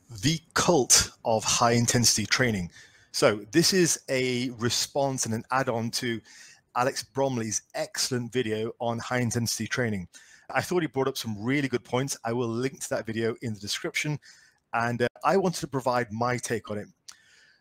The cult of high intensity training. So this is a response and an add-on to Alex Bromley's excellent video on high intensity training. I thought he brought up some really good points. I will link to that video in the description, and I wanted to provide my take on it.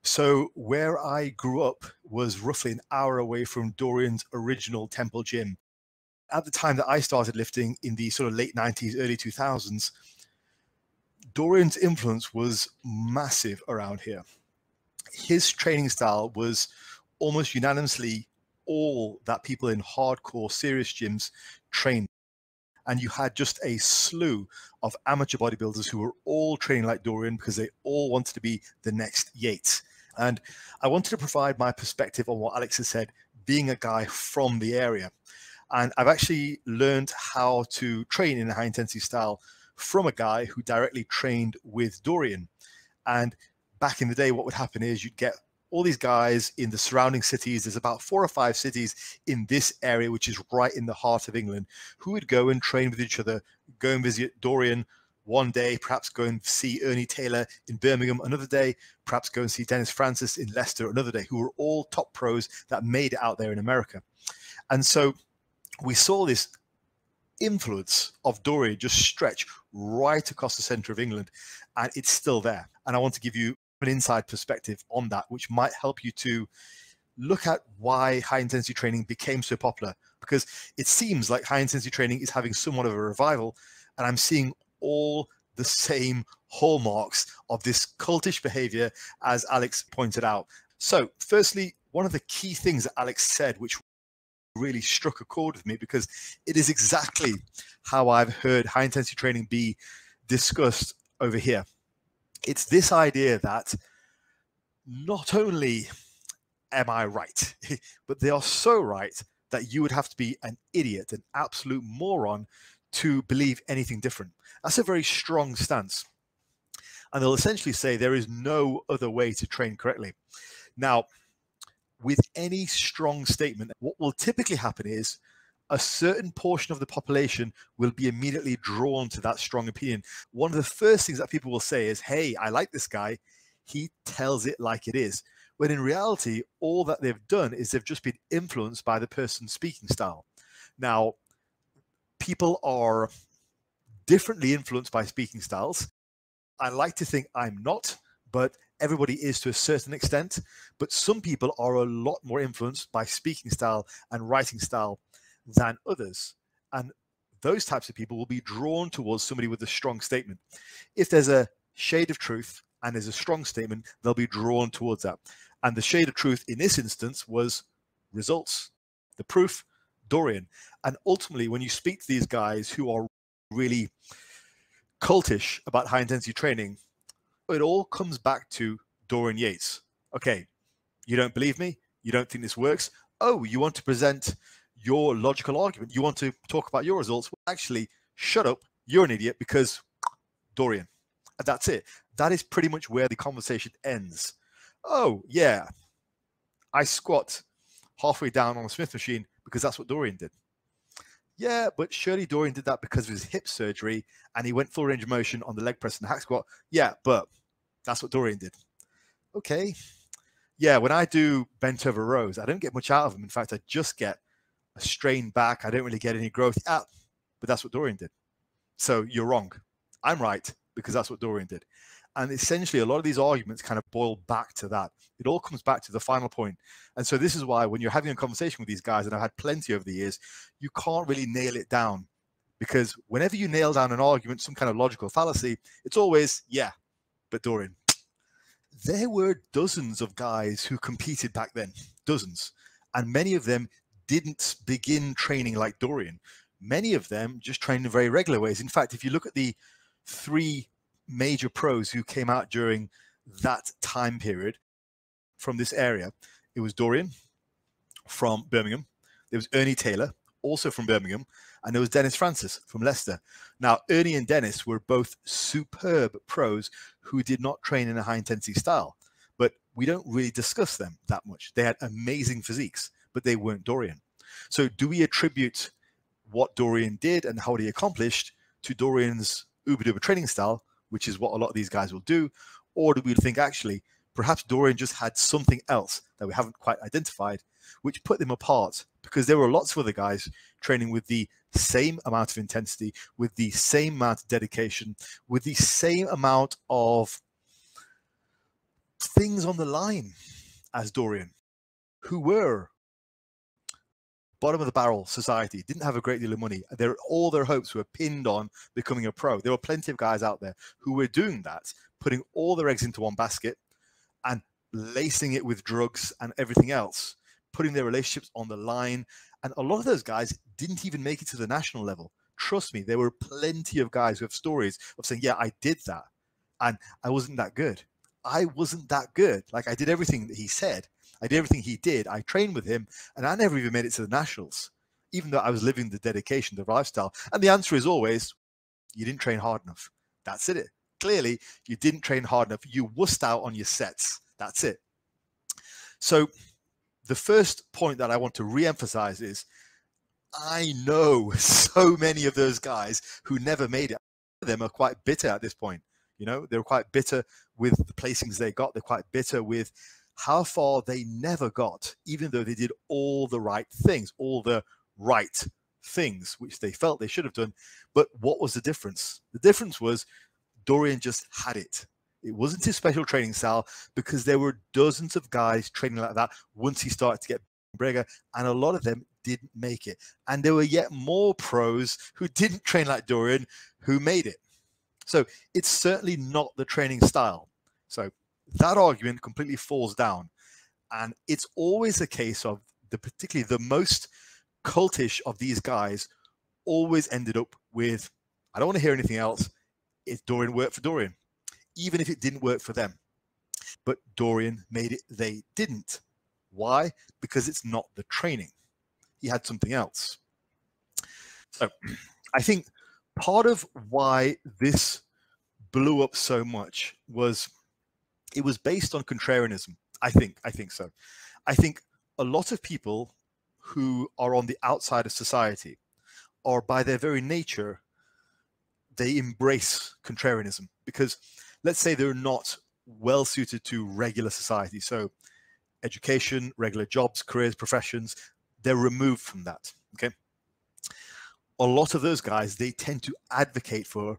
So where I grew up was roughly an hour away from Dorian's original temple gym. At the time that I started lifting in the sort of late 90s, early 2000s, Dorian's influence was massive around here. His training style was almost unanimously all that people in hardcore serious gyms trained. And you had just a slew of amateur bodybuilders who were all training like Dorian because they all wanted to be the next Yates. And I wanted to provide my perspective on what Alex has said, being a guy from the area. And I've actually learned how to train in a high intensity style from a guy who directly trained with Dorian. And back in the day, what would happen is you'd get all these guys in the surrounding cities. There's about 4 or 5 cities in this area, which is right in the heart of England, who would go and train with each other, go and visit Dorian one day, perhaps go and see Ernie Taylor in Birmingham another day, perhaps go and see Dennis Francis in Leicester another day, who were all top pros that made it out there in America. And so we saw this influence of Dorian just stretch right across the center of England, and it's still there. And I want to give you an inside perspective on that, which might help you to look at why high intensity training became so popular, because it seems like high intensity training is having somewhat of a revival, and I'm seeing all the same hallmarks of this cultish behavior as Alex pointed out. So firstly, one of the key things that Alex said, which really struck a chord with me, because it is exactly how I've heard high intensity training be discussed over here. It's this idea that not only am I right, but they are so right that you would have to be an idiot, an absolute moron, to believe anything different. That's a very strong stance. And they'll essentially say there is no other way to train correctly. Now, with any strong statement, what will typically happen is a certain portion of the population will be immediately drawn to that strong opinion. One of the first things that people will say is, hey, I like this guy. He tells it like it is. When in reality, all that they've done is they've just been influenced by the person's speaking style. Now, people are differently influenced by speaking styles. I like to think I'm not, but everybody is to a certain extent. But some people are a lot more influenced by speaking style and writing style than others. And those types of people will be drawn towards somebody with a strong statement. If there's a shade of truth and there's a strong statement, they'll be drawn towards that. And the shade of truth in this instance was results. The proof, Dorian. And ultimately, when you speak to these guys who are really cultish about high intensity training, it all comes back to Dorian Yates. Okay, you don't believe me? You don't think this works? Oh, you want to present your logical argument? You want to talk about your results? Well, actually, shut up. You're an idiot because Dorian. And that's it. That is pretty much where the conversation ends. Oh, yeah, I squat halfway down on a Smith machine because that's what Dorian did. Yeah, but surely Dorian did that because of his hip surgery and he went full range of motion on the leg press and the hack squat. Yeah, but that's what Dorian did. Okay. Yeah, when I do bent over rows, I don't get much out of them. In fact, I just get a strained back. I don't really get any growth. Yeah, but that's what Dorian did. So you're wrong. I'm right because that's what Dorian did. And essentially, a lot of these arguments kind of boil back to that. It all comes back to the final point. And so this is why when you're having a conversation with these guys, and I've had plenty over the years, you can't really nail it down. Because whenever you nail down an argument, some kind of logical fallacy, it's always, yeah, but Dorian. There were dozens of guys who competed back then, dozens. And many of them didn't begin training like Dorian. Many of them just trained in very regular ways. In fact, if you look at the 3 major pros who came out during that time period from this area, it was Dorian from Birmingham, there was Ernie Taylor, also from Birmingham, and there was Dennis Francis from Leicester. Now, Ernie and Dennis were both superb pros who did not train in a high-intensity style, but we don't really discuss them that much. They had amazing physiques, but they weren't Dorian. So do we attribute what Dorian did and how he accomplished to Dorian's uber-duper training style? which is what a lot of these guys will do? Or do we think actually, perhaps Dorian just had something else that we haven't quite identified, which put them apart? Because there were lots of other guys training with the same amount of intensity, with the same amount of dedication, with the same amount of things on the line as Dorian, who were bottom of the barrel society, didn't have a great deal of money. All their hopes were pinned on becoming a pro. There were plenty of guys out there who were doing that, putting all their eggs into one basket and lacing it with drugs and everything else, putting their relationships on the line. And a lot of those guys didn't even make it to the national level. Trust me, there were plenty of guys who have stories of saying, yeah, I did that and I wasn't that good. I wasn't that good. Like, I did everything that he said. I did everything he did. I trained with him, and I never even made it to the nationals, even though I was living the dedication, the lifestyle. And the answer is always, you didn't train hard enough. That's it. Clearly, you didn't train hard enough. You wussed out on your sets. That's it. So the first point that I want to re-emphasize is, I know so many of those guys who never made it. Them are quite bitter at this point. You know, they're quite bitter with the placings they got. They're quite bitter with how far they never got, even though they did all the right things, which they felt they should have done. But what was the difference? The difference was Dorian just had it. It wasn't his special training style, because there were dozens of guys training like that once he started to get bigger, and a lot of them didn't make it. And there were yet more pros who didn't train like Dorian who made it. So it's certainly not the training style. So that argument completely falls down. And it's always a case of particularly the most cultish of these guys always ended up with, I don't want to hear anything else. It's Dorian worked for Dorian, even if it didn't work for them. But Dorian made it, they didn't. Why? Because it's not the training. He had something else. So I think part of why this blew up so much was it was based on contrarianism. I think so. I think a lot of people who are on the outside of society, or by their very nature, they embrace contrarianism, because let's say they're not well suited to regular society. So education, regular jobs, careers, professions, they're removed from that. Okay. A lot of those guys, they tend to advocate for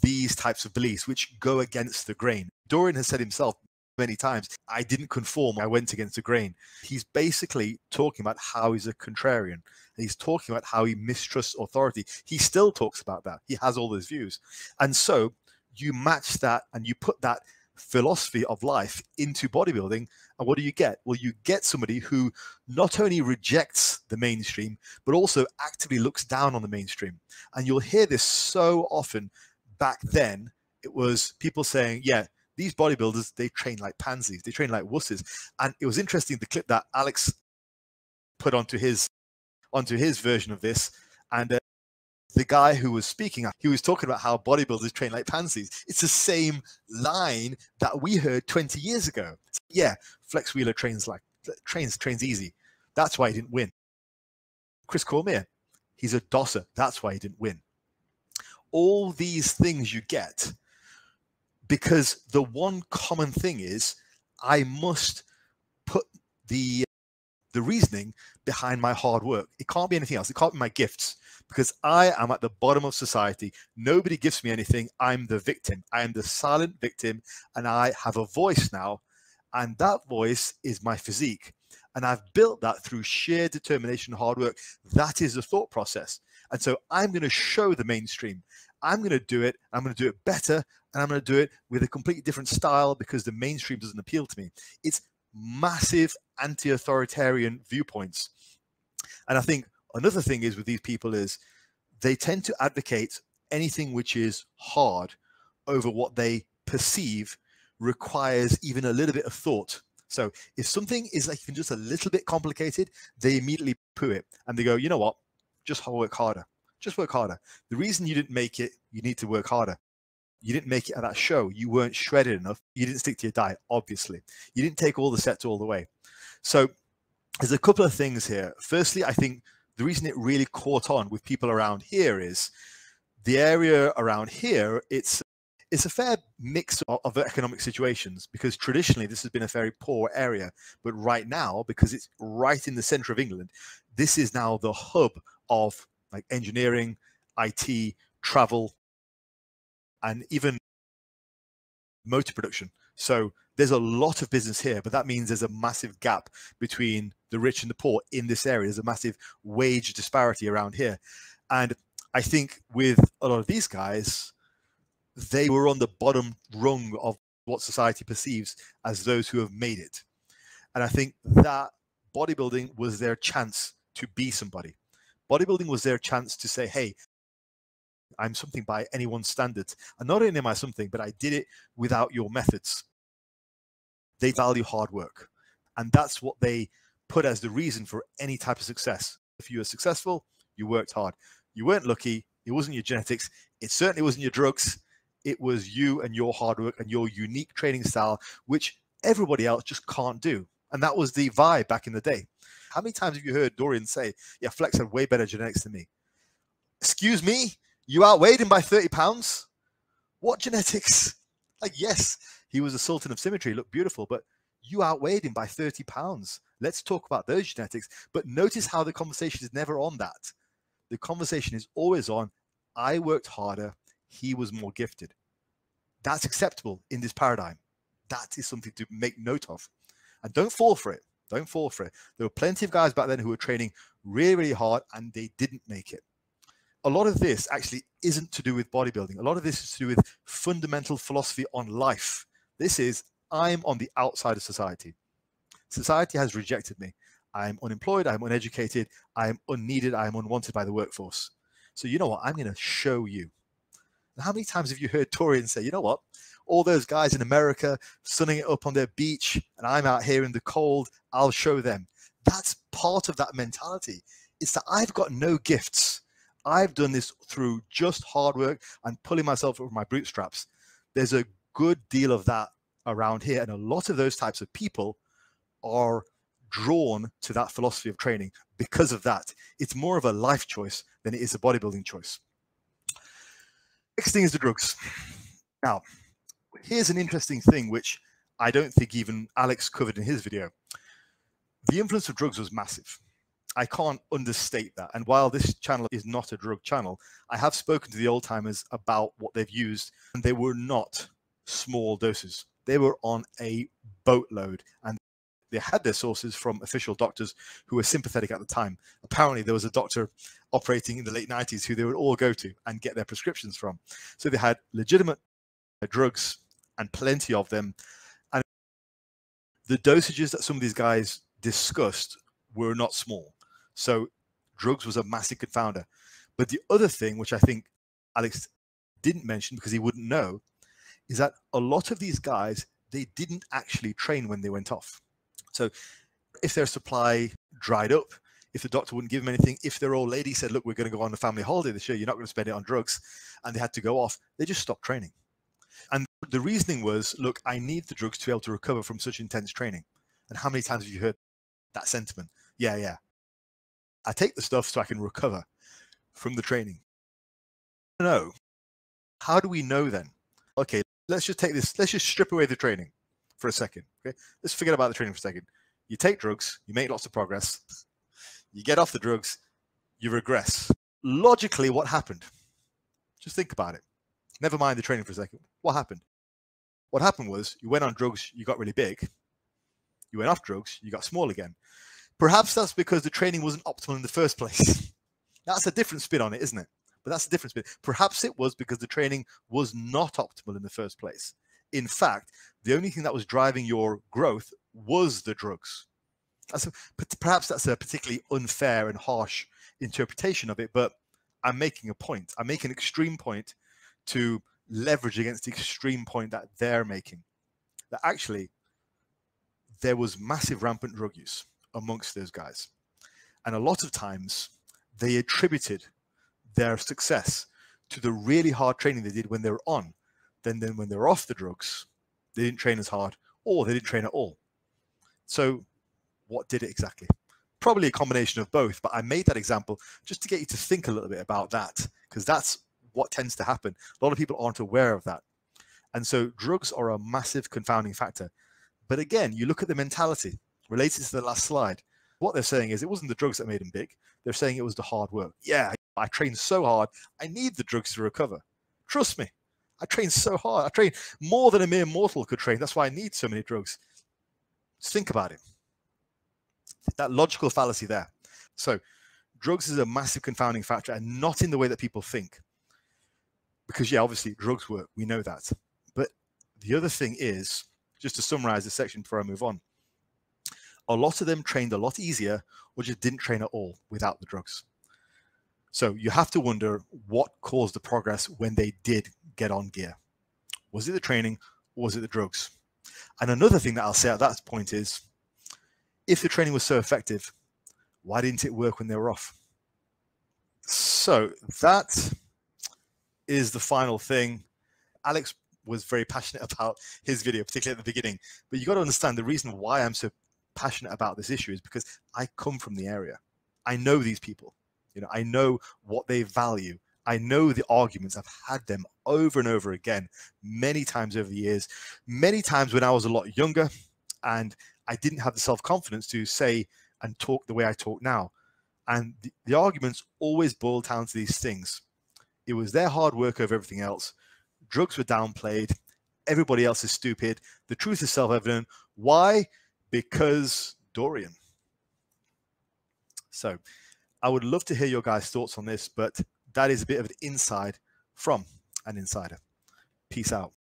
these types of beliefs which go against the grain. Dorian has said himself many times, I didn't conform, I went against the grain. He's basically talking about how he's a contrarian. And he's talking about how he mistrusts authority. He still talks about that. He has all those views. And so you match that and you put that philosophy of life into bodybuilding, and what do you get? Well, you get somebody who not only rejects the mainstream, but also actively looks down on the mainstream. And you'll hear this so often. Back then, it was people saying, yeah, these bodybuilders, they train like pansies, they train like wusses. And it was interesting, the clip that Alex put onto his version of this, and the guy who was speaking, he was talking about how bodybuilders train like pansies. It's the same line that we heard 20 years ago. Yeah, Flex Wheeler trains easy. That's why he didn't win. Chris Cormier, he's a dosser. That's why he didn't win. All these things you get because the one common thing is I must put the reasoning behind my hard work. It can't be anything else. It can't be my gifts, because I am at the bottom of society. Nobody gives me anything. I'm the victim. I am the silent victim, and I have a voice now, and that voice is my physique. And I've built that through sheer determination and hard work. That is the thought process. And so I'm going to show the mainstream. I'm going to do it. I'm going to do it better. And I'm going to do it with a completely different style, because the mainstream doesn't appeal to me. It's massive anti-authoritarian viewpoints. And I think another thing is with these people is they tend to advocate anything which is hard over what they perceive requires even a little bit of thought. So if something is like even just a little bit complicated, they immediately poo it and they go, you know what, just work harder. Just work harder. The reason you didn't make it, you need to work harder. You didn't make it at that show. You weren't shredded enough. You didn't stick to your diet, obviously. You didn't take all the sets all the way. So there's a couple of things here. Firstly, I think the reason it really caught on with people around here is the area around here, it's It's a fair mix of economic situations, because traditionally this has been a very poor area. But right now, because it's right in the center of England, this is now the hub of like engineering, IT, travel, and even motor production. So there's a lot of business here, but that means there's a massive gap between the rich and the poor in this area. There's a massive wage disparity around here. And I think with a lot of these guys, they were on the bottom rung of what society perceives as those who have made it. And I think that bodybuilding was their chance to be somebody. Bodybuilding was their chance to say, hey, I'm something by anyone's standards. And not only am I something, but I did it without your methods. They value hard work. And that's what they put as the reason for any type of success. If you were successful, you worked hard. You weren't lucky. It wasn't your genetics. It certainly wasn't your drugs. It was you and your hard work and your unique training style, which everybody else just can't do. And that was the vibe back in the day. How many times have you heard Dorian say, yeah, Flex had way better genetics than me? Excuse me? You outweighed him by 30 pounds? What genetics? Like, yes, he was a sultan of symmetry, looked beautiful, but you outweighed him by 30 pounds. Let's talk about those genetics. But notice how the conversation is never on that. The conversation is always on, I worked harder, he was more gifted. That's acceptable in this paradigm. That is something to make note of. And don't fall for it. Don't fall for it. There were plenty of guys back then who were training really, really hard and they didn't make it. A lot of this actually isn't to do with bodybuilding. A lot of this is to do with fundamental philosophy on life. This is, I'm on the outside of society. Society has rejected me. I'm unemployed, I'm uneducated, I'm unneeded, I'm unwanted by the workforce. So you know what? I'm going to show you. And how many times have you heard Dorian say, you know what? All those guys in America sunning it up on their beach and I'm out here in the cold, I'll show them. That's part of that mentality. It's that I've got no gifts. I've done this through just hard work and pulling myself over my bootstraps. There's a good deal of that around here. And a lot of those types of people are drawn to that philosophy of training because of that. It's more of a life choice than it is a bodybuilding choice. Next thing is the drugs. Now, here's an interesting thing, which I don't think even Alex covered in his video. The influence of drugs was massive. I can't understate that. And while this channel is not a drug channel, I have spoken to the old timers about what they've used, and they were not small doses. They were on a boatload, and they had their sources from official doctors who were sympathetic at the time. Apparently, there was a doctor operating in the late 90s who they would all go to and get their prescriptions from. So they had legitimate drugs and plenty of them. And the dosages that some of these guys discussed were not small. So drugs was a massive confounder. But the other thing, which I think Alex didn't mention because he wouldn't know, is that a lot of these guys, they didn't actually train when they went off. So if their supply dried up, if the doctor wouldn't give them anything, if their old lady said, look, we're going to go on a family holiday this year, you're not going to spend it on drugs, and they had to go off, they just stopped training. And the reasoning was, look, I need the drugs to be able to recover from such intense training. And how many times have you heard that sentiment? Yeah. I take the stuff so I can recover from the training. No. How do we know then? Okay, let's just take this. Let's just strip away the training for a second. Okay, let's forget about the training for a second. You take drugs, you make lots of progress. You get off the drugs, you regress. Logically, what happened? Just think about it. Never mind the training for a second. What happened? What happened was you went on drugs, you got really big. You went off drugs, you got small again. Perhaps that's because the training wasn't optimal in the first place. That's a different spin on it, isn't it? But that's a different spin. Perhaps it was because the training was not optimal in the first place. In fact, the only thing that was driving your growth was the drugs. Perhaps that's a particularly unfair and harsh interpretation of it, but I'm making a point. I'm making an extreme point to leverage against the extreme point that they're making. That actually, there was massive rampant drug use amongst those guys. And a lot of times they attributed their success to the really hard training they did when they were on. Then when they were off the drugs, they didn't train as hard or they didn't train at all. So what did it exactly? Probably a combination of both, but I made that example just to get you to think a little bit about that, because that's what tends to happen. A lot of people aren't aware of that. And so drugs are a massive confounding factor. But again, you look at the mentality related to the last slide. What they're saying is it wasn't the drugs that made him big. They're saying it was the hard work. Yeah, I trained so hard. I need the drugs to recover. Trust me, I trained so hard. I trained more than a mere mortal could train. That's why I need so many drugs. Just think about it. That logical fallacy there. So drugs is a massive confounding factor, and not in the way that people think. Because yeah, obviously drugs work. We know that. But the other thing is, just to summarize this section before I move on, a lot of them trained a lot easier or just didn't train at all without the drugs. So you have to wonder what caused the progress when they did get on gear. Was it the training or was it the drugs? And another thing that I'll say at that point is, if the training was so effective, why didn't it work when they were off? So that is the final thing. Alex was very passionate about his video, particularly at the beginning. But you got to understand the reason why I'm so passionate about this issue is because I come from the area. I know these people. You know, I know what they value. I know the arguments. I've had them over and over again, many times over the years, many times when I was a lot younger and I didn't have the self-confidence to say and talk the way I talk now. And the arguments always boil down to these things. It was their hard work over everything else. Drugs were downplayed. Everybody else is stupid. The truth is self-evident. Why? Because Dorian. So I would love to hear your guys' thoughts on this, but that is a bit of an inside from an insider. Peace out.